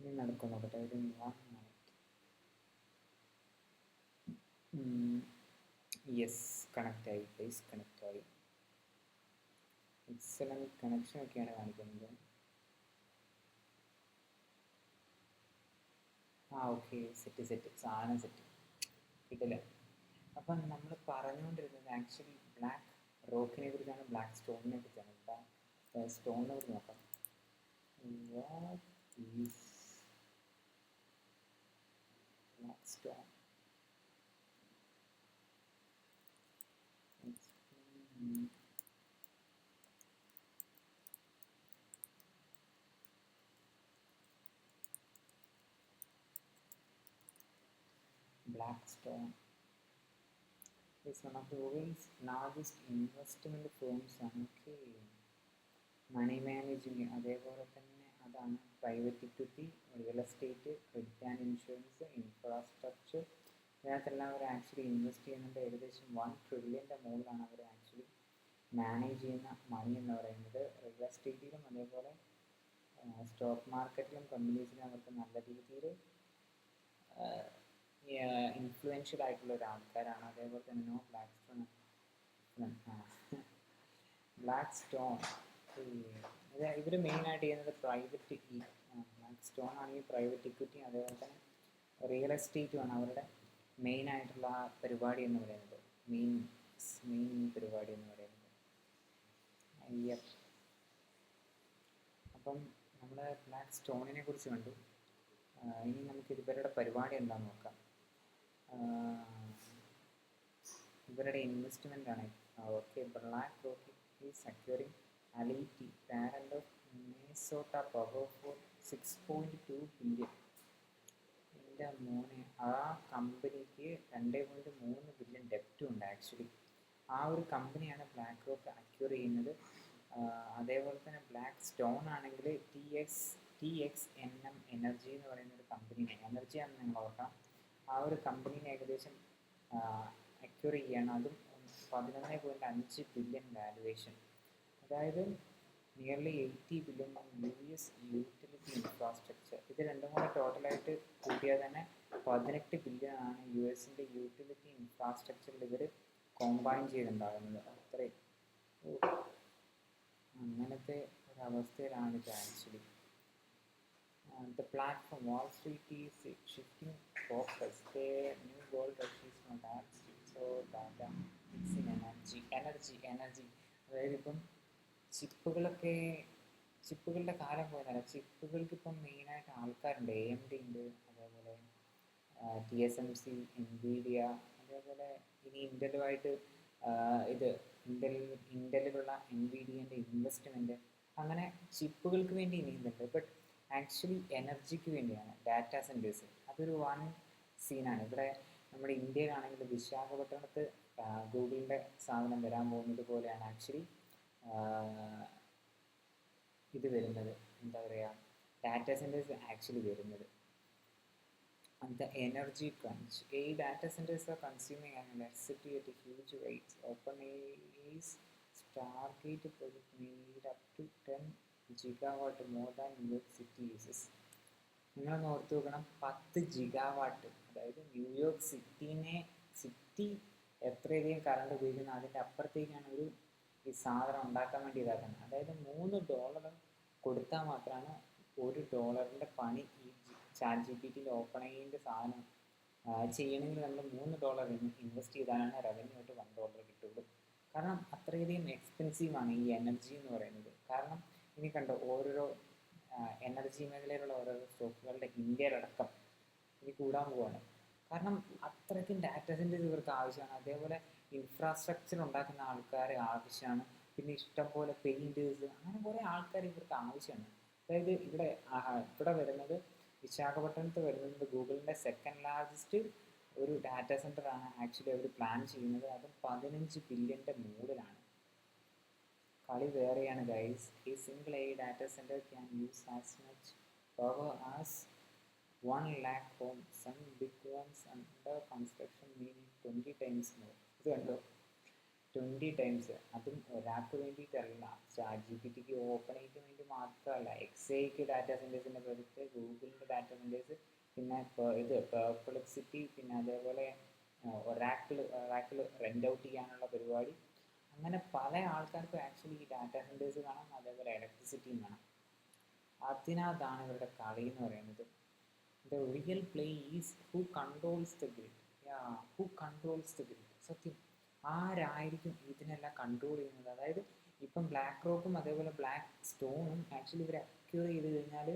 ഇനി നടക്കും നോക്കട്ടെ, ഒരു 1 minute. യെസ്, കണക്റ്റായി പ്ലീസ്, കണക്റ്റായി. എക്സലൻറ്റ് കണക്ഷൻ ഒക്കെയാണ് കാണിക്കുന്നത്. ഓക്കെ, സെറ്റ് സാധനം സെറ്റ് കിട്ടില്ല. അപ്പം നമ്മൾ പറഞ്ഞുകൊണ്ടിരുന്നത് ആക്ച്വലി ബ്ലാക്ക് റോക്കിനെ കുറിച്ചാണ്, ബ്ലാക്ക് സ്റ്റോണിനെ കുറിച്ചാണ്. ബ്ലാക്ക് സ്റ്റോണിനെ കുറിച്ച് നോക്കാം. What is black stone? Blackstone is one of the world's largest investment firms. Okay. Money managing, അതേപോലെ തന്നെ അതാണ് private equity, real estate, credit and insurance, infrastructure, ഇതിനകത്തെല്ലാം അവർ ആക്ച്വലി ഇൻവെസ്റ്റ് ചെയ്യുന്നുണ്ട്. ഏകദേശം 1 ട്രില്യൻ്റെ മുകളിലാണ് അവർ ആക്ച്വലി മാനേജ് ചെയ്യുന്ന മണി എന്ന് പറയുന്നത്. റിയൽ എസ്റ്റേറ്റിലും അതേപോലെ സ്റ്റോക്ക് മാർക്കറ്റിലും കമ്പനീസിലും അവർക്ക് നല്ല രീതിയിൽ ഇൻഫ്ലുവൻഷ്യൽ ആയിട്ടുള്ള ഒരു ആൾക്കാരാണ്. അതേപോലെ തന്നെ ബ്ലാക്ക് സ്റ്റോൺ ഇവർ മെയിനായിട്ട് ചെയ്യുന്നത് പ്രൈവറ്റ് ബ്ലാക്ക് സ്റ്റോൺ ആണെങ്കിൽ പ്രൈവറ്റ് ഇക്വിറ്റി, അതേപോലെ തന്നെ റിയൽ എസ്റ്റേറ്റുമാണ് അവരുടെ മെയിനായിട്ടുള്ള പരിപാടി എന്ന് പറയുന്നത്, മെയിൻ പരിപാടി എന്ന് പറയുന്നത്. അപ്പം നമ്മൾ ബ്ലാക്ക് സ്റ്റോണിനെ കുറിച്ച് കണ്ടു. ഇനി നമുക്ക് ഇവരുടെ പരിപാടി എന്താണെന്ന് നോക്കാം. ഇവരുടെ ഇൻവെസ്റ്റ്മെൻ്റ് ആണ്. Okay, BlackRock is securing Allete parent of Minnesota Power for 6.2 billion. എൻ്റെ മോനെ, ആ കമ്പനിക്ക് 2.3 ബില്യൺ ഡെപ്റ്റും ഉണ്ട് ആക്ച്വലി. ആ ഒരു കമ്പനിയാണ് ബ്ലാക്ക് റോക്ക് അക്യൂർ ചെയ്യുന്നത്. അതേപോലെ തന്നെ ബ്ലാക്ക് സ്റ്റോൺ ആണെങ്കിൽ TXNM എനർജി എന്ന് പറയുന്ന ഒരു കമ്പനീനെ, എനർജിയാണെന്ന് നിങ്ങൾ ഓർക്കണം, ആ ഒരു കമ്പനീനെ ഏകദേശം അക്യൂർ ചെയ്യുകയാണ്. അതും 11.5 ബില്യൺ വാലുവേഷൻ, അതായത് nearly 80 billion US utility infrastructure. ഇത് രണ്ടും കൂടെ ടോട്ടലായിട്ട് കൂട്ടിയാൽ തന്നെ 18 ബില്യൺ ആണ് US-ൻ്റെ യൂട്ടിലിറ്റി ഇൻഫ്രാസ്ട്രക്ചറിൽ ഇവർ കോമ്പൈൻ ചെയ്തുണ്ടാകുന്നത്. അത്രയും അങ്ങനത്തെ ഒരവസ്ഥയിലാണ് ഇത് actually. The platform Wall Street is shifting focus. Their new goal is not absolute, so data, it's in energy. അതായത് ഇപ്പം ചിപ്പുകളുടെ കാലം പോയതല്ല. ചിപ്പുകൾക്ക് ഇപ്പം മെയിനായിട്ട് ആൾക്കാരുണ്ട്. AMD ഉണ്ട്, അതേപോലെ TSMC, NVIDIA, അതേപോലെ ഇനി ഇൻ്റലുമായിട്ട് ഇൻ്റലിലുള്ള NVIDIAൻ്റെ ഇൻവെസ്റ്റ്മെൻറ്റ്, അങ്ങനെ ചിപ്പുകൾക്ക് വേണ്ടി ഇനിയുന്നുണ്ട്. ബട്ട് ആക്ച്വലി എനർജിക്ക് വേണ്ടിയാണ് ഡാറ്റാ സെൻറ്റേഴ്സ്. അതൊരു വൺ സീനാണ്. ഇവിടെ നമ്മുടെ ഇന്ത്യയിലാണെങ്കിൽ വിശാഖപട്ടണത്ത് ഗൂഗിളിൻ്റെ സാധനം വരാൻ പോകുന്നത് പോലെയാണ് ആക്ച്വലി ഇത് വരുന്നത്. എന്താ പറയുക, ഡാറ്റാ സെൻറ്റേഴ്സ് ആക്ച്വലി വരുന്നത്. The energy crunch. Data centers are consuming electricity at a huge rate. OpenAI's Stargate project made up to 10 gigawatt more than New York City uses. നിങ്ങളൊന്ന് ഓർത്ത് നോക്കണം, 10 ജിഗാവാട്ട്, അതായത് ന്യൂയോർക്ക് സിറ്റി എത്രയധികം current ഉപയോഗിക്കുന്നു അതിൻ്റെ അപ്പുറത്തേക്കാണ് ഈ സാധനം ഉണ്ടാക്കാൻ വേണ്ടി ഇതാക്കുന്നത്. അതായത് $3 കൊടുത്താൽ മാത്രമാണ് $1 പണി ഈ ChatGPT OpenAIൻ്റെ സാധനം ചെയ്യണമെങ്കിൽ നമ്മൾ $3 ഇൻവെസ്റ്റ് ചെയ്താലാണ് റവന്യൂ ആയിട്ട് $1 കിട്ടുള്ളൂ. കാരണം അത്രയധികം എക്സ്പെൻസീവാണ് ഈ എനർജി എന്ന് പറയുന്നത്. കാരണം ഇനി കണ്ടോ, ഓരോരോ എനർജി മേഖലയിലുള്ള ഓരോരോ സ്റ്റോക്കുകളുടെ ഇന്ത്യയിലടക്കം ഇനി കൂടാൻ പോവാണ്. കാരണം അത്രയ്ക്കും ഡാറ്റാ സെൻറ്റേഴ്സ് ഇവർക്ക് ആവശ്യമാണ്. അതേപോലെ ഇൻഫ്രാസ്ട്രക്ചർ ഉണ്ടാക്കുന്ന ആൾക്കാർ ആവശ്യമാണ്. പിന്നെ ഇഷ്ടംപോലെ പെയിൻറ്റേഴ്സ്, അങ്ങനെ കുറേ ആൾക്കാർ ഇവർക്ക് ആവശ്യമാണ്. അതായത് ഇവിടെ വരുന്നത്, വിശാഖപട്ടണത്ത് വരുന്നത് ഗൂഗിളിൻ്റെ സെക്കൻഡ് ലാർജസ്റ്റ് ഒരു ഡാറ്റാ സെൻറ്ററാണ് ആക്ച്വലി അവർ പ്ലാൻ ചെയ്യുന്നത്. അതും 15 ബില്യൻ്റെ മുകളിലാണ്. കളി വേറെയാണ് guys. A single AI data center can use as much power as 1 lakh homes. Some big ones under construction may need 20 times more. ഇത് കണ്ടോ, 20 times. അതും ഒരാൾക്ക് വേണ്ടിയിട്ടല്ല, chat G P tick open ഐക്ക് വേണ്ടി മാത്രമല്ല, എക്സൈക്ക് ഡാറ്റാ സെൻറ്റേഴ്സിൻ്റെ പ്രൊജക്റ്റ്, ഗൂഗിളിൻ്റെ data centres, പിന്നെ ഇത് പെർപ്ലക്സിറ്റി, പിന്നെ അതേപോലെ ഒറാക്കിൾ റെൻ്റ് ഔട്ട് ചെയ്യാനുള്ള പരിപാടി. അങ്ങനെ പല ആൾക്കാർക്കും ആക്ച്വലി ഈ ഡാറ്റാ സെൻറ്റേഴ്സ് വേണം, അതേപോലെ ഇലക്ട്രിസിറ്റിയും വേണം. അതിനകത്താണ് ഇവരുടെ കളി എന്ന് പറയുന്നത്. The real play is who controls the grid. Who controls the grid. സത്യം, ആരായിരിക്കും ഇതിനെല്ലാം കൺട്രോൾ ചെയ്യുന്നത്? അതായത് ഇപ്പം ബ്ലാക്ക് റോക്കും അതേപോലെ ബ്ലാക്ക് സ്റ്റോണും ആക്ച്വലി ഇവർ അക്യൂർ ചെയ്ത് കഴിഞ്ഞാൽ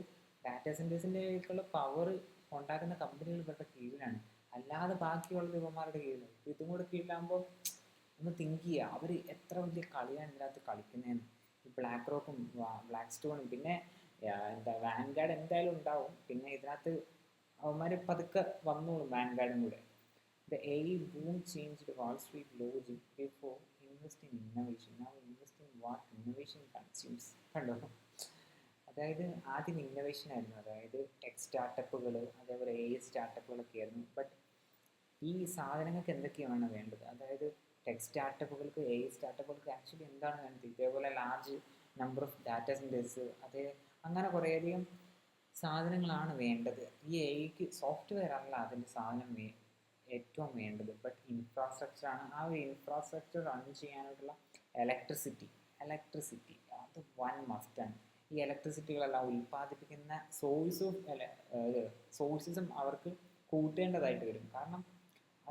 ഡാറ്റാ സെൻറ്റേഴ്സിൻ്റെയൊക്കെയുള്ള പവർ ഉണ്ടാക്കുന്ന കമ്പനികൾ ഇവരുടെ കീഴിലാണ്, അല്ലാതെ ബാക്കിയുള്ള ഇവന്മാരുടെ കീഴിലാണ്. ഇപ്പോൾ ഇതും കൂടെ കീഴിലാകുമ്പോൾ ഒന്ന് തിങ്ക് ചെയ്യുക, അവർ എത്ര വലിയ കളിയാണ് ഇതിനകത്ത് കളിക്കുന്നതെന്ന്. ഈ ബ്ലാക്ക് റോക്കും ബ്ലാക്ക് സ്റ്റോണും പിന്നെ എന്താ വാൻഗാർഡ് എന്തായാലും ഉണ്ടാവും. പിന്നെ ഇതിനകത്ത് അവന്മാർ പതുക്കെ വന്നോളും വാൻഗാർഡും കൂടെ. The AI boom changed Wall Street logic. Before, invest in innovation. Now invest in what innovation consumes. കണ്ടോ? അതായത് ആദ്യം ഇന്നോവേഷൻ ആയിരുന്നു, അതായത് ടെക് സ്റ്റാർട്ടപ്പുകൾ അതേപോലെ AI സ്റ്റാർട്ടപ്പുകളൊക്കെ ആയിരുന്നു. ബട്ട് ഈ സാധനങ്ങൾക്ക് എന്തൊക്കെയാണ് വേണ്ടത്? അതായത് ടെക് സ്റ്റാർട്ടപ്പുകൾക്ക് AI സ്റ്റാർട്ടപ്പുകൾക്ക് ആക്ച്വലി എന്താണ് വേണ്ടത്? ഇതേപോലെ large number of data centres, അങ്ങനെ കുറേയധികം സാധനങ്ങളാണ് വേണ്ടത്. ഈ AI സോഫ്റ്റ്വെയർ അല്ല അതിൻ്റെ സാധനം ഏറ്റവും വേണ്ടത്, ബട്ട് ഇൻഫ്രാസ്ട്രക്ചറാണ്. ആ ഒരു ഇൻഫ്രാസ്ട്രക്ചർ റൺ ചെയ്യാനായിട്ടുള്ള ഇലക്ട്രിസിറ്റി അത് വൺ മസ്റ്റാണ്. ഈ ഇലക്ട്രിസിറ്റികളെല്ലാം ഉൽപ്പാദിപ്പിക്കുന്ന സോഴ്സസും അവർക്ക് കൂട്ടേണ്ടതായിട്ട് വരും. കാരണം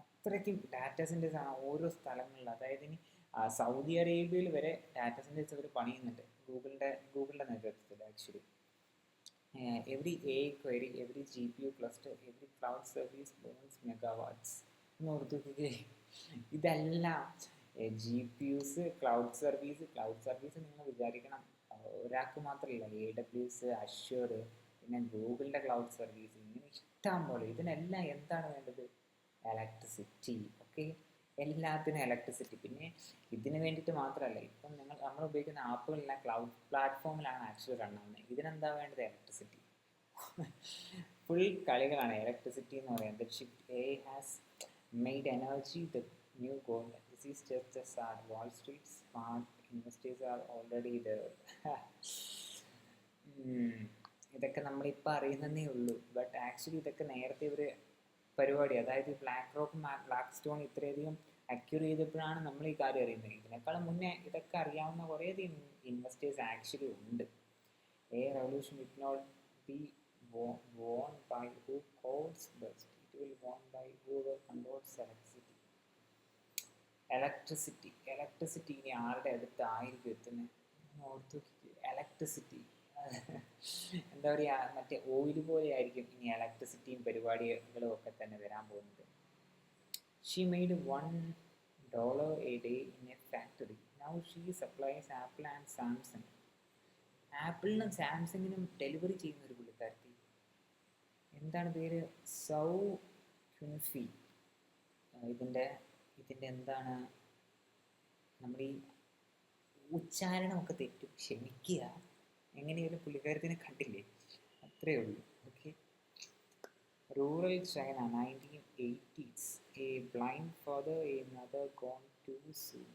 അത്രയ്ക്കും ഡാറ്റാ സെൻറ്റേഴ്സ് ആണ് ഓരോ സ്ഥലങ്ങളിൽ. അതായത് ഇനി സൗദി അറേബ്യയിൽ വരെ ഡാറ്റാ സെൻറ്റേഴ്സ് അവർ പണിയുന്നുണ്ട് ഗൂഗിളിൻ്റെ നേതൃത്വത്തിൽ. Actually every AI query, every GPU cluster, every cloud service burns megawatts. എന്ന് ഓർത്തുനോക്കിക്കേ, ഇതെല്ലാം GPUs, ക്ലൗഡ് സർവീസ് നിങ്ങൾ വിചാരിക്കണം ഒരാൾക്ക് മാത്രമല്ല. AWS, അഷ്യൂർ, പിന്നെ ഗൂഗിളിൻ്റെ ക്ലൗഡ് സർവീസ്, ഇങ്ങനെ ഇഷ്ടം പോലെ. ഇതിനെല്ലാം എന്താണ് വേണ്ടത്? ഇലക്ട്രിസിറ്റി. ഓക്കെ, എല്ലാത്തിനും ഇലക്ട്രിസിറ്റി. പിന്നെ ഇതിന് വേണ്ടിയിട്ട് മാത്രമല്ല, ഇപ്പം നമ്മൾ ഉപയോഗിക്കുന്ന ആപ്പുകളെല്ലാം ക്ലൗഡ് പ്ലാറ്റ്ഫോമിലാണ് ആക്ച്വലി റൺ ആവുന്നത്. ഇതിനെന്താ വേണ്ടത്? ഇലക്ട്രിസിറ്റി. ഫുൾ കളികളാണ് ഇലക്ട്രിസിറ്റി എന്ന് പറയുന്നത്. Shift AI has made energy the new gold. This is just A start. Wall Street smart investors are already there. ഇതൊക്കെ നമ്മളിപ്പോൾ അറിയുന്നതേ ഉള്ളൂ. ബട്ട് ആക്ച്വലി ഇതൊക്കെ നേരത്തെ ഇവർ പരിപാടി, അതായത് ബ്ലാക്ക് റോക്കും ബ്ലാക്ക് സ്റ്റോൺ ഇത്രയധികം അക്യൂർ ചെയ്തപ്പോഴാണ് നമ്മൾ ഈ കാര്യം അറിയുന്നത്. ഇതിനേക്കാളും മുന്നേ ഇതൊക്കെ അറിയാവുന്ന കുറേയധികം ഇൻവെസ്റ്റേഴ്സ് ആക്ച്വലി ഉണ്ട്. A revolution will not be won by who codes best. It will won by whoever controls electricity. ഇനി ആരുടെ അടുത്തായിരിക്കും എത്തുന്നത്? ഓർത്ത് ഇലക്ട്രിസിറ്റി എന്താ പറയുക, മറ്റേ ഓയിൽ പോലെ ആയിരിക്കും ഇനി ഇലക്ട്രിസിറ്റിയും പരിപാടികളും ഒക്കെ തന്നെ വരാൻ പോകുന്നത്. She made $1 a day in a factory. Now she supplies Apple and Samsung. ആപ്പിളിനും സാംസങ്ങിനും ഡെലിവറി ചെയ്യുന്ന ഒരു പുള്ളിക്കാരത്തി. എന്താണ് പേര്? സൗ ക്യുൻഫി. ഇതിൻ്റെ എന്താണ്, നമ്മൾ ഈ ഉച്ചാരണമൊക്കെ തെറ്റും, ക്ഷമിക്കുക. എങ്ങനെയാലും പുള്ളിക്കാരത്തിനെ കണ്ടില്ലേ, അത്രയേ ഉള്ളൂ. Okay. Rural China 1980s. A blind father, a mother gone too soon.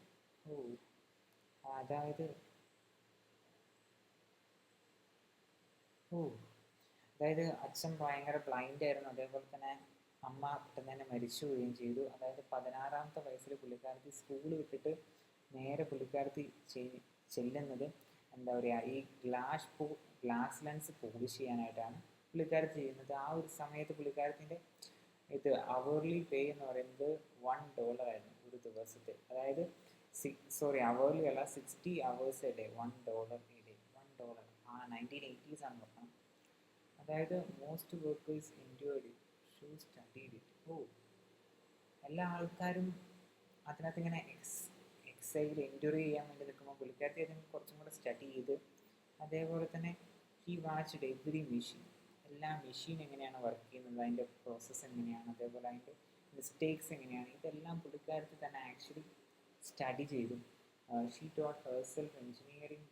അതായത് അച്ഛൻ ഭയങ്കര ബ്ലൈൻഡ് ആയിരുന്നു, അതേപോലെ തന്നെ അമ്മ പെട്ടെന്ന് തന്നെ മരിച്ചു പോവുകയും ചെയ്തു. അതായത് 16-ാമത്തെ വയസ്സിൽ പുള്ളിക്കാരത്തി സ്കൂൾ വിട്ടിട്ട് നേരെ പുള്ളിക്കാരത്തി ചെല്ലുന്നത് എന്താ പറയുക, ഈ ഗ്ലാസ് ലെൻസ് പോളിഷ് ചെയ്യാനായിട്ടാണ് പുള്ളിക്കാരത്തി ചെയ്യുന്നത്. ആ ഒരു സമയത്ത് പുള്ളിക്കാരത്തിൻ്റെ അവർലി പേ എന്ന് പറയുന്നത് $1 ആയിരുന്നു ഒരു ദിവസത്തെ. അതായത് അവർലി അല്ല, 60 hours a day, $1 a day, $1. 1980s ആണ് നോക്കണം. അതായത് most workers enjoyed it, shoe studied it. എല്ലാ ആൾക്കാരും അതിനകത്ത് ഇങ്ങനെ എക്സൈഡ് എൻജോയ് ചെയ്യാൻ വേണ്ടി നിൽക്കുമ്പോൾ പുള്ളിക്കാരത്തി അതിന് കുറച്ചും കൂടെ സ്റ്റഡി ചെയ്ത്, അതേപോലെ തന്നെ ഹി വാച്ച്ഡ് എവറി മെഷീൻ. എല്ലാ മെഷീൻ എങ്ങനെയാണ് വർക്ക് ചെയ്യുന്നത്, അതിൻ്റെ പ്രോസസ്സ് എങ്ങനെയാണ്, അതേപോലെ അതിൻ്റെ മിസ്റ്റേക്സ് എങ്ങനെയാണ്, ഇതെല്ലാം പുള്ളിക്കാരത്തി തന്നെ ആക്ച്വലി സ്റ്റഡി ചെയ്തു. She taught herself engineering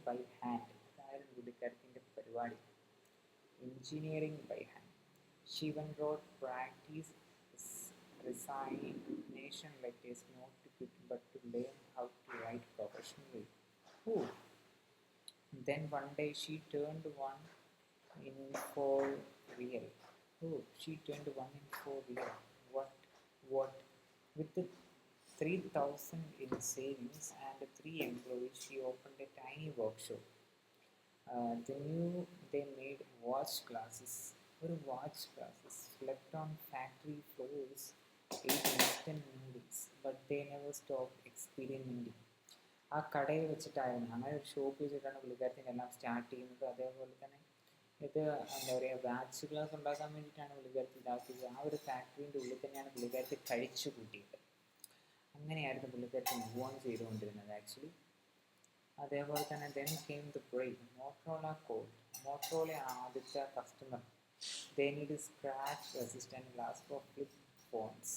by hand. അതായിരുന്നു പുള്ളിക്കാരത്തിൻ്റെ പരിപാടി, engineering by hand. She even wrote practice resignation letters not to quit but to learn how to write professionally. Oh, then one day she turned one in for real. Oh, she turned one in for real. What? What? With the 3,000 in savings and 3 employees, she opened a tiny workshop. They made watch classes. ഒരു watch classes slept on factory floors, ate instant noodles, but they never stopped experimenting. ആ കടയിൽ വെച്ചിട്ടായിരുന്നു, അങ്ങനെ ഒരു shop വെച്ചിട്ടാണ് പുള്ളിക്കാരത്തിൻ്റെ എല്ലാം start ചെയ്യുന്നത്. അതേപോലെ തന്നെ ഇത് എന്താ പറയുക, വാച്ച് ക്ലാസ് ഉണ്ടാക്കാൻ വേണ്ടിയിട്ടാണ് പുള്ളിക്കാരത്തി ഇതാക്കിയത്. ആ ഒരു ഫാക്ടറീൻ്റെ ഉള്ളിൽ തന്നെയാണ് പുള്ളിക്കാരത്തി കഴിച്ചു കൂട്ടിയത്. അങ്ങനെയായിരുന്നു പുള്ളിക്കാരത്തി മൂവ് ഓൺ ചെയ്തുകൊണ്ടിരുന്നത് ആക്ച്വലി. അതേപോലെ തന്നെ then came the break. Motorola called. Motorola ആദ്യത്തെ customer. They need scratch resistant glass for flip phones.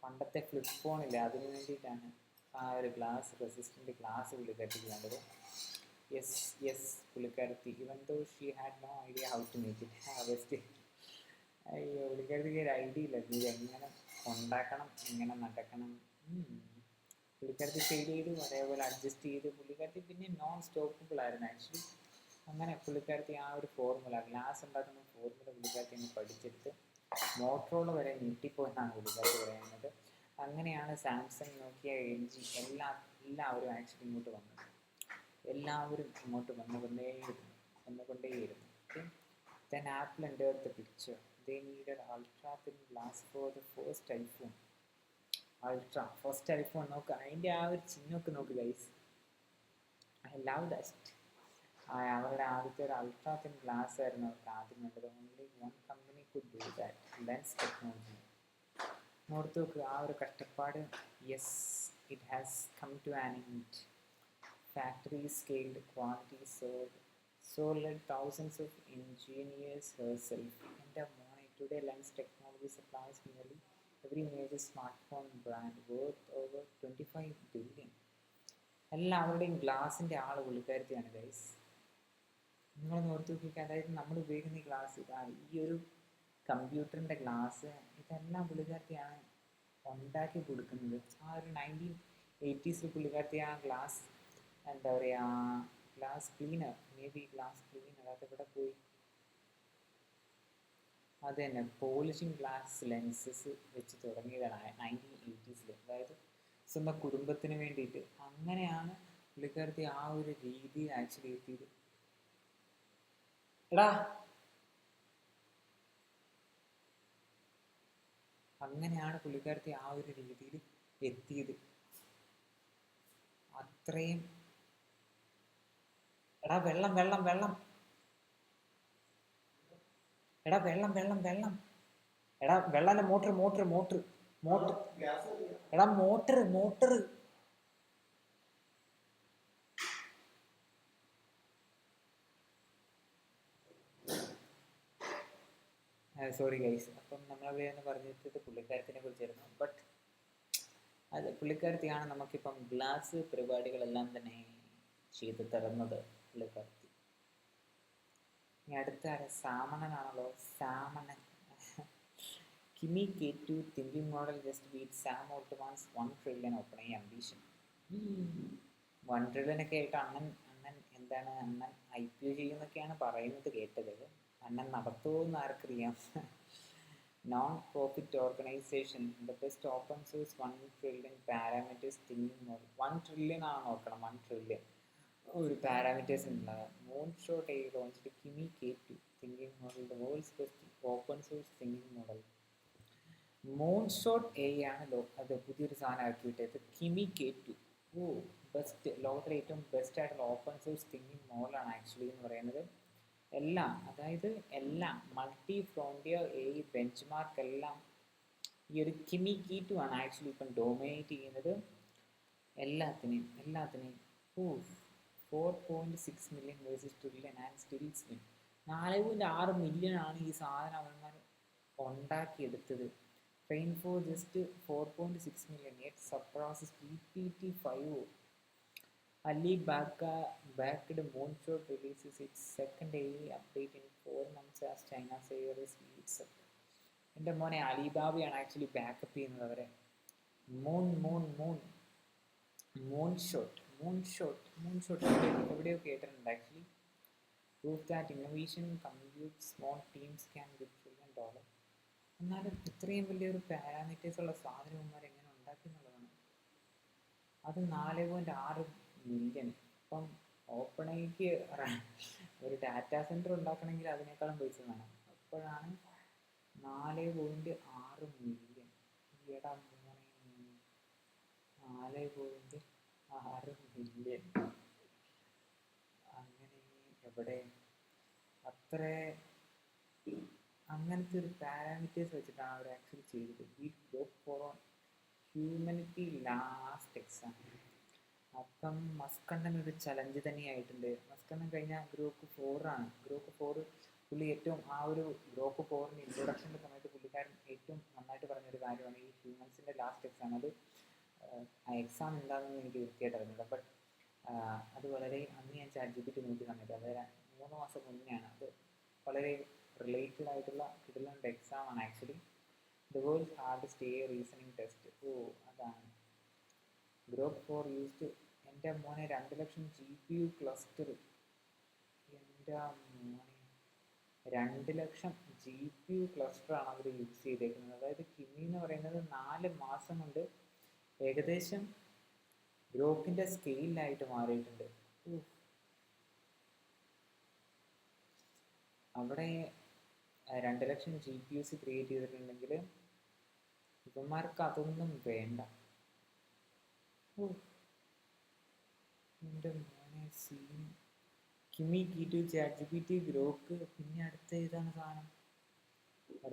പണ്ടത്തെ ഫ്ലിപ്പ് ഫോണില്ല, അതിന് വേണ്ടിയിട്ടാണ് ആ ഒരു ഗ്ലാസ് റെസിസ്റ്റൻ്റ് ഗ്ലാസ് പുള്ളിക്കാരത്തിക്ക് വേണ്ടത്. യെസ് പുള്ളിക്കാരത്തി even though she had no idea how to make it harvest. അയ്യോ, പുള്ളിക്കാരത്തിക്ക് ഒരു ഐഡിയ ഇല്ല ഇത് എങ്ങനെ ഉണ്ടാക്കണം, എങ്ങനെ നടക്കണം. പുള്ളിക്കാരത്തി ഫെയിൽ ചെയ്തു, അതേപോലെ അഡ്ജസ്റ്റ് ചെയ്ത് പുള്ളിക്കാരത്തി പിന്നെ നോൺ സ്റ്റോപ്പബിൾ ആയിരുന്നു ആക്ച്വലി. അങ്ങനെ പുള്ളിക്കാരത്തി ആ ഒരു ഫോർമുല, ഗ്ലാസ് ഉണ്ടാക്കുന്ന ഫോർമുല പുള്ളിക്കാരത്തി അങ്ങ് പഠിച്ചെടുത്ത് മോട്ടറോള വരെ ഞെട്ടിപ്പോയെന്നാണ് പുള്ളിക്കാരത്തി പറയുന്നത്. അങ്ങനെയാണ് സാംസങ്, നോക്കിയ, LG എല്ലാവരും ആക്ച്വലി ഇങ്ങോട്ട് വന്നത്. എല്ലാവരും ഇങ്ങോട്ട് വന്നുകൊണ്ടേയിരുന്നു. Then Apple entered the picture. They needed ultra thin glass for the first iPhone. First iPhone നോക്ക്, അതിൻ്റെ ആ ഒരു ചിഹ്നമൊക്കെ നോക്ക് ഗൈസ്. I love that. അവരുടെ ആദ്യത്തെ ഒരു അൾട്രാ തിൻ ഗ്ലാസ് ആയിരുന്നു അവർക്ക് ആദ്യം വേണ്ടത്. Only one company could do that, lens technology. നോർത്ത് നോക്ക് ആ ഒരു കഷ്ടപ്പാട്. Yes, it has come to an end. Factory scaled, quality sold thousands of engineers herself. എൻ്റെ മോനെ, today lens technology supplies nearly every major smartphone brand worth over 25 billion. എല്ലാവരുടെയും ഗ്ലാസിൻ്റെ ആൾ പുള്ളിക്കാരത്തിയാണ് guys. നിങ്ങൾ ഓർത്ത് നോക്കിക്കുക, അതായത് നമ്മൾ ഉപയോഗിക്കുന്ന ഈ ഗ്ലാസ്, ഈ ഒരു കമ്പ്യൂട്ടറിൻ്റെ ഗ്ലാസ്, ഇതെല്ലാം പുള്ളിക്കാരത്തിയാണ് ഉണ്ടാക്കി കൊടുക്കുന്നത്. ആ ഒരു 1980s പുള്ളിക്കാരത്തി ആ ഗ്ലാസ് എന്താ പറയുക, ഗ്ലാസ് ക്ലീനർ, അതെവിടെ പോയി, അത് തന്നെ പോളിഷിങ് ഗ്ലാസ് ലെൻസസ് വെച്ച് തുടങ്ങിയതാണ് 1980s. അതായത് സ്വന്തം കുടുംബത്തിന് വേണ്ടിയിട്ട്. അങ്ങനെയാണ് പുള്ളിക്കാരത്തി ആ ഒരു രീതിയിൽ ആക്ച്വലി എത്തിയത്. അങ്ങനെയാണ് പുള്ളിക്കാരത്തി ആ ഒരു രീതിയിൽ എത്തിയത്. അത്രയും വെള്ളം വെള്ളമല്ല, മോട്ടർ സോറി ഗൈസ്. അപ്പം നമ്മളവിടെ എന്ന് പറഞ്ഞിട്ട് പുള്ളിക്കാരത്തിനെ കുറിച്ചായിരുന്നു. ബട്ട് അത് പുള്ളിക്കാരത്തിയാണ് നമുക്കിപ്പം ഗ്ലാസ് പരിപാടികളെല്ലാം തന്നെ ചെയ്ത് തരുന്നത് പുള്ളിക്കാരത്തി. ഇനി അടുത്ത സാമണനാണല്ലോ, സാമണൻ. Kimi K2 thinking model just beat Sam Altman's 1 trillion opening ambition. 1 trillion ഒക്കെ ആയിട്ട് അണ്ണൻ IPO ചെയ്യുന്നൊക്കെയാണ് പറയുന്നത് കേട്ടത്. അണ്ണൻ നടത്തുമോയെന്ന് ആർക്കറിയാം. Non profit organisation, the best open source 1 trillion parameters thinking model. 1 trillion ആണ് നോക്കണം, 1 trillion ഒരു പാരാമീറ്റേഴ്സ് ഉണ്ടാകുക. Moonshot AI launched Kimi K2 thinking model, the world's best open source thinking model. Moonshot AI ആണ് അത് പുതിയൊരു സാധനം ആക്കി വിട്ടത്, കിമി K2. ബെസ്റ്റ്, ലോകത്തിലെ ഏറ്റവും ബെസ്റ്റ് ആയിട്ടുള്ള ഓപ്പൺ സോഴ്സ് തിങ്കിങ് മോഡലാണ് ആക്ച്വലി എന്ന് പറയുന്നത്. അതായത് എല്ലാം multi frontier AI bench mark എല്ലാം ഈ ഒരു കിമി K2 ആണ് ആക്ച്വലി ഇപ്പം ഡോമിനേറ്റ് ചെയ്യുന്നത് എല്ലാത്തിനെയും. 4.6 million versus trillion and still സ്വിൻ. 4.6 million ആണ് ഈ സാധനം അവന്മാർ ഉണ്ടാക്കിയെടുത്തത്. Train for just 4.6 million, yet surpasses GPT-5. Ali backed Moonshot releases its second AI update in 4 months as China's AI leads up. എൻ്റെ മോനെ അലിബാബയാണ് ആക്ച്വലി ബാക്കപ്പ് ചെയ്യുന്നത് അവരെ. Moon moon moon moon shot എവിടെയോ കേട്ടിട്ടുണ്ട് actually. Proof that innovation compute small teams can get $1 trillion. എന്നാലും ഇത്രയും വലിയൊരു parameters ഉള്ള സാധനവന്മാർ എങ്ങനെ ഉണ്ടാക്കി എന്നുള്ളതാണ്. അത് 4.6 മില്യൺ. ഇപ്പം ഓപ്പൺ ഐക്ക് ഒരു ഡാറ്റാ സെൻറ്റർ ഉണ്ടാക്കണമെങ്കിൽ അതിനേക്കാളും പൈസ വേണം. അപ്പോഴാണ് 4.6 മില്യൺ. ഈയിടെ 4.6 മില്യൺ. അങ്ങനെ എവിടെ അത്ര അങ്ങനത്തെ ഒരു പാരാമീറ്റേഴ്സ് വെച്ചിട്ടാണ് അവർ ആക്ച്വലി ചെയ്തത്. We go for humanity last exam. അപ്പം മസ്കണ്ണൻ ഒരു ചലഞ്ച് തന്നെയായിട്ടുണ്ട്. മസ്കണ്ണൻ കഴിഞ്ഞ ഗ്രൂപ്പ് 4 ഗ്രൂപ്പ് 4 പുള്ളി ഏറ്റവും ആ ഒരു ഗ്രൂപ്പ് 4 ഇൻട്രൊഡക്ഷൻ്റെ സമയത്ത് പുള്ളിക്കാരൻ ഏറ്റവും നന്നായിട്ട് പറഞ്ഞൊരു കാര്യമാണ് ഈ ഹ്യൂമൻസിൻ്റെ ലാസ്റ്റ് എക്സാം. അത് ആ എക്സാം എന്താണെന്ന് എനിക്ക് കൃത്യമായിട്ട് അറിഞ്ഞില്ല. ബട്ട് അത് വളരെ അന്ന് ഞാൻ ChatGPT നോക്കിയ സമയത്ത് അത് 3 മാസം മുന്നെയാണ്. അത് വളരെ റിലേറ്റഡ് ആയിട്ടുള്ള കിടിലൻ്റെ എക്സാമാണ് actually. The world's hardest AI reasoning test. അതാണ് ഗ്രൂപ്പ് 4 യൂസ്ഡ്. എൻ്റെ മോനെ 2 ലക്ഷം GPU ക്ലസ്റ്റർ. എൻ്റെ മോനെ 2 ലക്ഷം GPU ക്ലസ്റ്ററാണ് അവർ യൂസ് ചെയ്തേക്കുന്നത്. അതായത് കിമി എന്ന് പറയുന്നത് 4 മാസം കൊണ്ട് ഏകദേശം ഗ്രോക്കിൻ്റെ സ്കെയിലായിട്ട് മാറിയിട്ടുണ്ട്. അവിടെ 2 ലക്ഷം GPUs ക്രിയേറ്റ് ചെയ്തിട്ടുണ്ടെങ്കിൽ ഇവന്മാർക്ക് അതൊന്നും വേണ്ട. എൻ്റെ മോനെ scene. Kimi K2 ChatGPT Grok. പിന്നെ അടുത്ത ഇതാണ് സാധനം.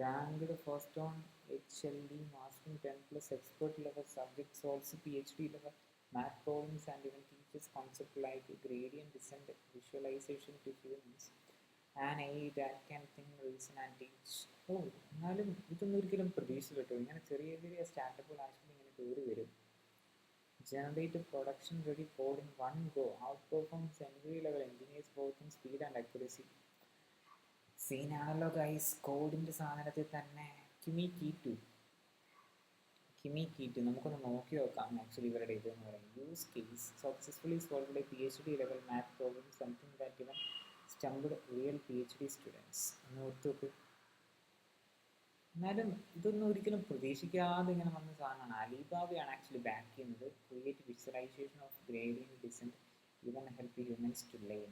Ranked first on HLE mastering 10+ expert level subject solves PhD level math problems and even teaches concepts like gradient descent visualization to humans. An AI that can think, reason and teach. എന്നാലും ഇതൊന്നും ഒരിക്കലും പ്രതീക്ഷിച്ചില്ല കേട്ടോ. ഇങ്ങനെ ചെറിയ ചെറിയ സ്റ്റാർട്ടപ്പുകൾ actually ഇങ്ങനെ കയറി വരും. Generate production ready code in one go. Outperforms entry level engineers both in speed and accuracy. സീനാണല്ലോ ഗൈസ്. കോഡിൻ്റെ സാധനത്തിൽ തന്നെ കിമി K2 നമുക്കൊന്ന് നോക്കി നോക്കാം ആക്ച്വലി ഇവരുടെ ഇതെന്ന് പറയും. Use case successfully solved PhD level math problem, something that ഇവൻ സ്റ്റംബ്ഡ് റിയൽ PhD സ്റ്റുഡൻസ് എന്ന് ഓർത്ത് നോക്ക്. എന്നാലും ഇതൊന്നും ഒരിക്കലും പ്രതീക്ഷിക്കാതെ ഇങ്ങനെ വന്ന സാധനമാണ്. അലിബാബയാണ് ആക്ച്വലി ബാക്ക് ചെയ്യുന്നത്. Create visualisation of gradient descent even help humans to learn.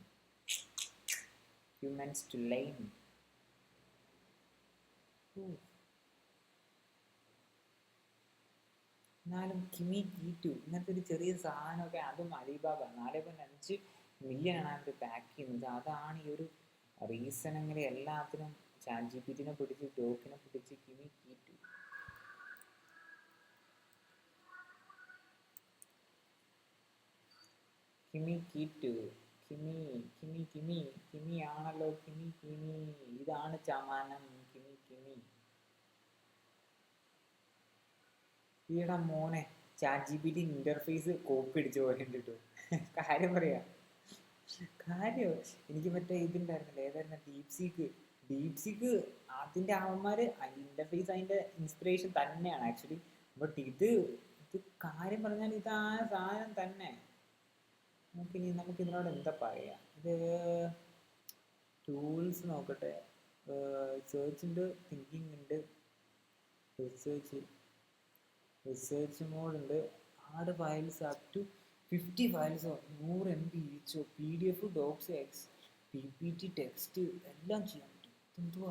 എന്നാലും കിമി K2 ഇങ്ങനത്തെ ഒരു ചെറിയ സാധനമൊക്കെ, അതും അലിബാബ 4.5 മില്യൺ ആണ് അവർ ബാക്ക് ചെയ്യുന്നത്. അതാണ് ഈ ഒരു റീസണിങ്ങിൽ എല്ലാത്തിനും ChatGPTനെ പിടിച്ച് ഗ്രോക്കിനെ പിടിച്ച് കിമി K2 കിമി ആണല്ലോ. കിമി ഇതാണ് ചമാനം. കിമി ഈടാ മോനെ ChatGPT ഇന്റർഫേസ് കോപ്പി അടിച്ച് പോയിട്ടുണ്ട് കേട്ടോ. കാര്യം എനിക്ക് മറ്റേ ഇതുണ്ടായിരുന്നില്ല, ഏതായിരുന്നു, ഡീപ്സീക്ക് അതിൻ്റെ അവന്മാർ ഇന്റർഫേസ് അതിൻ്റെ ഇൻസ്പിറേഷൻ തന്നെയാണ് ആക്ച്വലി. ബട്ട് ഇത് കാര്യം പറഞ്ഞാൽ ഇതാ സാധനം തന്നെ. നമുക്ക് ഇതിനോട് എന്താ പറയുക. ഇത് ടൂൾസ് നോക്കട്ടെ. സെർച്ച് ഉണ്ട്, തിങ്കിങ് ഉണ്ട്, റിസർച്ച് മോഡ് ഉണ്ട്, ആഡ് ഫയൽസ് അപ് ടു 50 ഫയൽസോ 100 MB ഈച്ചോ, PDF, ഡോക്സ്, PPT, ടെക്സ്റ്റ് എല്ലാം ചെയ്യാൻ പറ്റും. എന്തുവാ